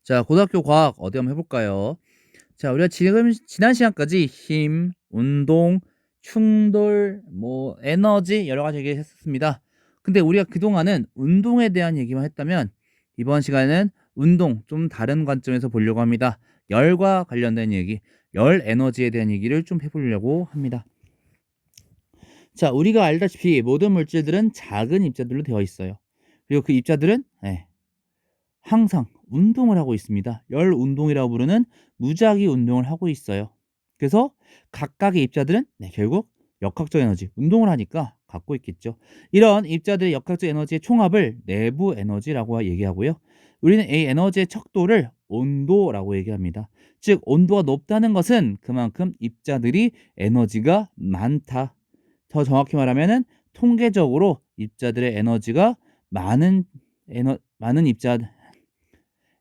자, 고등학교 과학 어디 한번 해볼까요? 자, 우리가 지금 지난 시간까지 힘, 운동, 충돌, 에너지 여러 가지 얘기했었습니다. 근데 우리가 그동안은 운동에 대한 얘기만 했다면 이번 시간에는 운동 좀 다른 관점에서 보려고 합니다. 열과 관련된 얘기, 열 에너지에 대한 얘기를 좀 해보려고 합니다. 자, 우리가 알다시피 모든 물질들은 작은 입자들로 되어 있어요. 그리고 그 입자들은 항상 운동을 하고 있습니다. 열 운동이라고 부르는 무작위 운동을 하고 있어요. 그래서 각각의 입자들은 결국 역학적 에너지, 운동을 하니까 갖고 있겠죠. 이런 입자들의 역학적 에너지의 총합을 내부 에너지라고 얘기하고요. 우리는 이 에너지의 척도를 온도라고 얘기합니다. 즉 온도가 높다는 것은 그만큼 입자들이 에너지가 많다. 더 정확히 말하면은 통계적으로 입자들의 에너지가 많은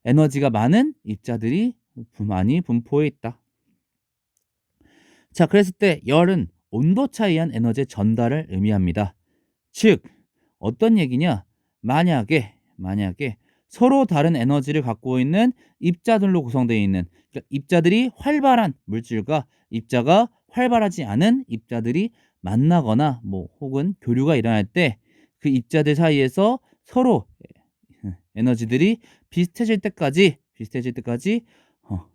에너지가 많은 입자들이 많이 분포해 있다. 자, 그랬을 때 열은 온도 차이에 의한 에너지의 전달을 의미합니다. 즉, 어떤 얘기냐? 만약에 서로 다른 에너지를 갖고 있는 입자들로 구성되어 있는, 그러니까 입자들이 활발한 물질과 입자가 활발하지 않은 입자들이 만나거나 혹은 교류가 일어날 때 그 입자들 사이에서 서로 에너지들이 비슷해질 때까지 어,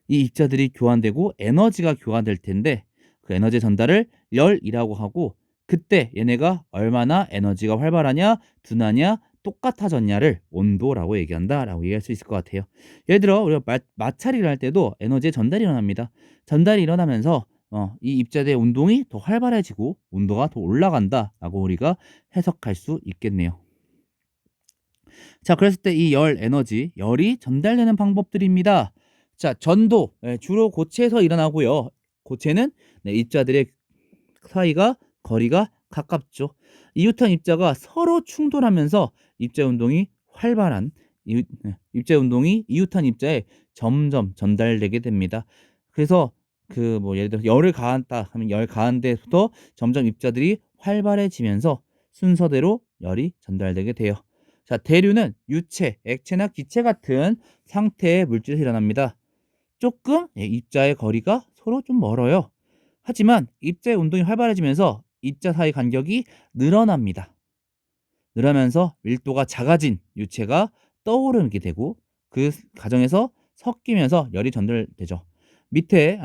이 입자들이 교환되고 에너지가 교환될 텐데 그 에너지 전달을 열이라고 하고, 그때 얘네가 얼마나 에너지가 활발하냐 둔하냐 똑같아졌냐를 온도라고 얘기한다라고 얘기할 수 있을 것 같아요. 예를 들어 우리가 마찰이 일어날 때도 에너지의 전달이 일어납니다. 전달이 일어나면서 이 입자들의 운동이 더 활발해지고 온도가 더 올라간다라고 우리가 해석할 수 있겠네요. 자, 그랬을 때 이 열이 전달되는 방법들입니다. 자, 전도, 주로 고체에서 일어나고요. 고체는 입자들의 사이가 거리가 가깝죠. 이웃한 입자가 서로 충돌하면서 입자 운동이 활발한 입자 운동이 이웃한 입자에 점점 전달되게 됩니다. 그래서 예를 들어 열을 가한다 하면 열 가한 데부터 점점 입자들이 활발해지면서 순서대로 열이 전달되게 돼요. 자, 대류는 유체, 액체나 기체 같은 상태의 물질에서 일어납니다. 조금 입자의 거리가 서로 좀 멀어요. 하지만 입자의 운동이 활발해지면서 입자 사이 간격이 늘어납니다. 늘어나면서 밀도가 작아진 유체가 떠오르게 되고 그 과정에서 섞이면서 열이 전달되죠.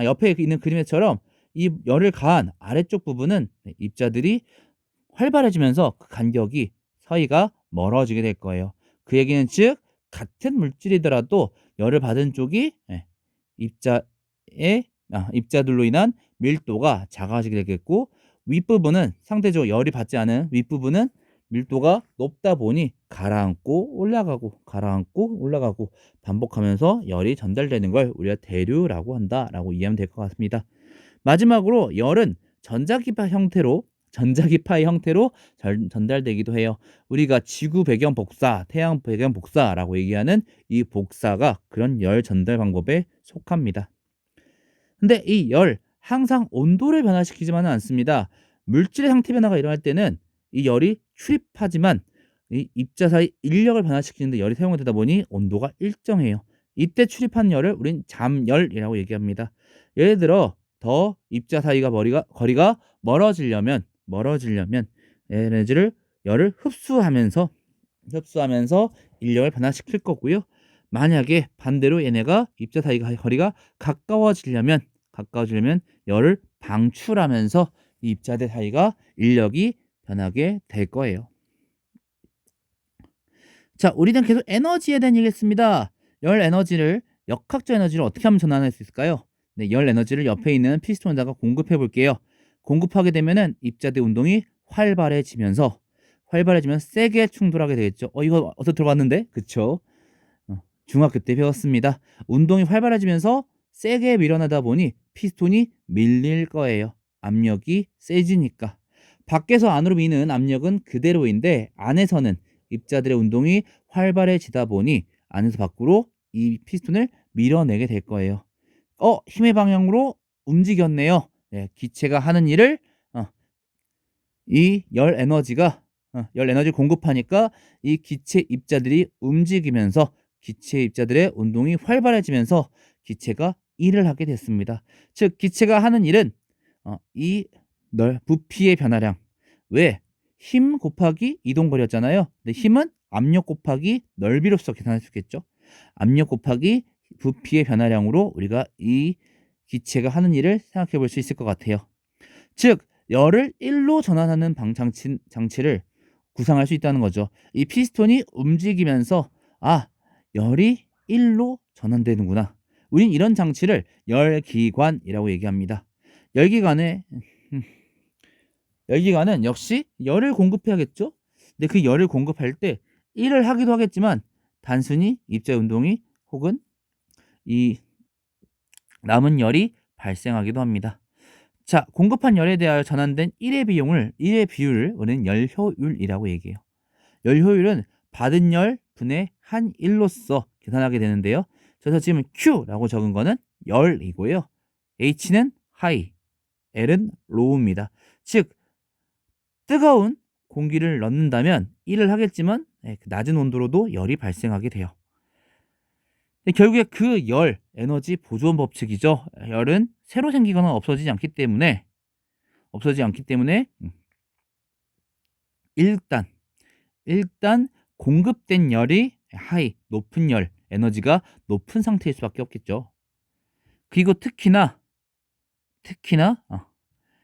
옆에 있는 그림에처럼 이 열을 가한 아래쪽 부분은 입자들이 활발해지면서 그 간격이 사이가 멀어지게 될 거예요. 그 얘기는 즉 같은 물질이더라도 열을 받은 쪽이 입자들로 인한 밀도가 작아지게 되겠고, 윗부분은 상대적으로 열이 받지 않은 윗부분은 밀도가 높다 보니 가라앉고 올라가고 반복하면서 열이 전달되는 걸 우리가 대류라고 한다라고 이해하면 될 것 같습니다. 마지막으로 열은 전자기파의 형태로 전달되기도 해요. 우리가 지구 배경 복사, 태양 배경 복사라고 얘기하는 이 복사가 그런 열 전달 방법에 속합니다. 근데 이 열 항상 온도를 변화시키지만은 않습니다. 물질의 상태 변화가 일어날 때는 이 열이 출입하지만 이 입자 사이 인력을 변화시키는데 열이 사용되다 보니 온도가 일정해요. 이때 출입한 열을 우린 잠열이라고 얘기합니다. 예를 들어 더 입자 사이가 거리가 멀어지려면 에너지를 열을 흡수하면서 인력을 변화시킬 거고요. 만약에 반대로 얘네가 입자 사이가 거리가 가까워지려면 열을 방출하면서 이 입자들 사이가 인력이 변하게 될 거예요. 자, 우리는 계속 에너지에 대한 얘기했습니다. 역학적 에너지를 어떻게 하면 전환할 수 있을까요? 네, 열 에너지를 옆에 있는 피스톤에다가 공급해 볼게요. 공급하게 되면은 입자들 운동이 활발해지면 세게 충돌하게 되겠죠. 이거 어디서 들어봤는데? 그쵸? 중학교 때 배웠습니다. 운동이 활발해지면서 세게 밀어내다 보니 피스톤이 밀릴 거예요. 압력이 세지니까. 밖에서 안으로 미는 압력은 그대로인데 안에서는 입자들의 운동이 활발해지다 보니 안에서 밖으로 이 피스톤을 밀어내게 될 거예요. 힘의 방향으로 움직였네요. 네, 기체가 하는 일을 이 열 에너지를 공급하니까 이 기체 입자들이 움직이면서 기체 입자들의 운동이 활발해지면서 기체가 일을 하게 됐습니다. 즉 기체가 하는 일은 이 부피의 변화량, 왜? 힘 곱하기 이동거리였잖아요. 근데 힘은 압력 곱하기 넓이로서 계산할 수 있겠죠. 압력 곱하기 부피의 변화량으로 우리가 이 기체가 하는 일을 생각해 볼 수 있을 것 같아요. 즉 열을 1로 전환하는 장치를 구상할 수 있다는 거죠. 이 피스톤이 움직이면서 열이 1로 전환되는구나. 우린 이런 장치를 열기관이라고 얘기합니다. 열기관에 열기관은 역시 열을 공급해야겠죠. 근데 그 열을 공급할 때 일을 하기도 하겠지만 단순히 입자 운동이 혹은 이 남은 열이 발생하기도 합니다. 자, 공급한 열에 대하여 전환된 1의 비율을 우리는 열효율이라고 얘기해요. 열효율은 받은 열 분의 한 1로서 계산하게 되는데요. 그래서 지금 Q라고 적은 거는 열이고요. H는 하이, L은 로우입니다. 즉 뜨거운 공기를 넣는다면 1을 하겠지만 낮은 온도로도 열이 발생하게 돼요. 결국에 그 열, 에너지 보존 법칙이죠. 열은 새로 생기거나 없어지지 않기 때문에 일단 공급된 열이 하이, 높은 열, 에너지가 높은 상태일 수밖에 없겠죠. 그리고 특히나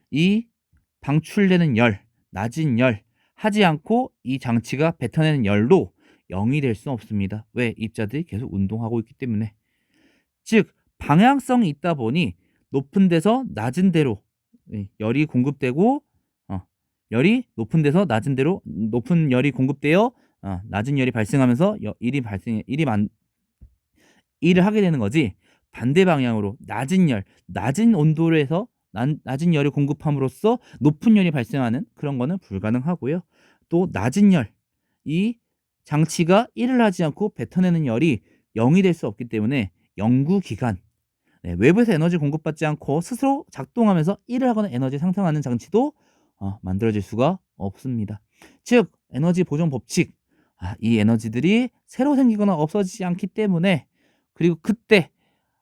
이 방출되는 열, 낮은 열 하지 않고 이 장치가 뱉어내는 열도 0이 될 수는 없습니다. 왜? 입자들이 계속 운동하고 있기 때문에. 즉 방향성이 있다 보니 높은 데서 낮은 데로 열이 공급되고 열이 높은 데서 낮은 데로 높은 열이 공급되어 낮은 열이 발생하면서 일을 하게 되는 거지. 반대 방향으로 낮은 온도로 해서 낮은 열을 공급함으로써 높은 열이 발생하는 그런 거는 불가능하고요. 또 낮은 열, 이 장치가 일을 하지 않고 뱉어내는 열이 0이 될 수 없기 때문에 영구기간, 외부에서 에너지 공급받지 않고 스스로 작동하면서 일을 하거나 에너지 상승하는 장치도 만들어질 수가 없습니다. 즉 에너지 보존 법칙, 이 에너지들이 새로 생기거나 없어지지 않기 때문에, 그리고 그때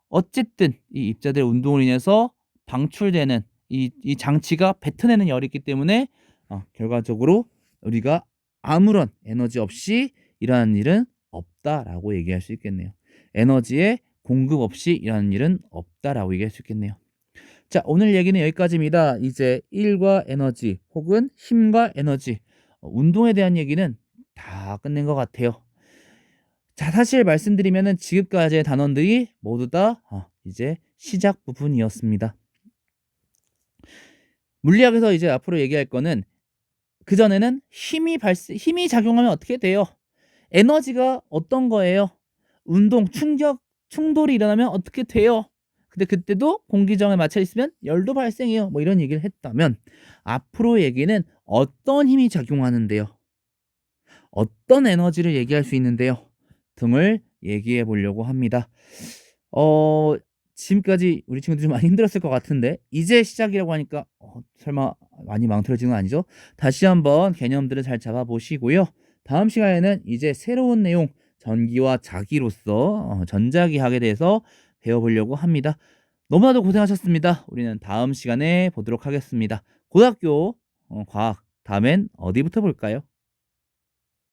어쨌든 이 입자들의 운동으로 인해서 방출되는 이 장치가 뱉어내는 열이 있기 때문에 결과적으로 우리가 아무런 에너지 없이 일어나는 일은 없다라고 얘기할 수 있겠네요. 에너지의 공급 없이 일어나는 일은 없다라고 얘기할 수 있겠네요. 자, 오늘 얘기는 여기까지입니다. 이제 일과 에너지 혹은 힘과 에너지, 운동에 대한 얘기는 다 끝낸 것 같아요. 자, 사실 말씀드리면은 지금까지의 단원들이 모두 다 이제 시작 부분이었습니다. 물리학에서 이제 앞으로 얘기할 거는, 그전에는 힘이 작용하면 어떻게 돼요? 에너지가 어떤 거예요? 운동, 충돌이 일어나면 어떻게 돼요? 근데 그때도 공기저항에 맞춰 있으면 열도 발생해요. 뭐 이런 얘기를 했다면, 앞으로 얘기는 어떤 힘이 작용하는데요? 어떤 에너지를 얘기할 수 있는데요? 등을 얘기해 보려고 합니다. 지금까지 우리 친구들 좀 많이 힘들었을 것 같은데, 이제 시작이라고 하니까 설마 많이 망설여지는 건 아니죠? 다시 한번 개념들을 잘 잡아보시고요. 다음 시간에는 이제 새로운 내용, 전기와 자기로서 전자기학에 대해서 배워보려고 합니다. 너무나도 고생하셨습니다. 우리는 다음 시간에 보도록 하겠습니다. 고등학교 과학, 다음엔 어디부터 볼까요?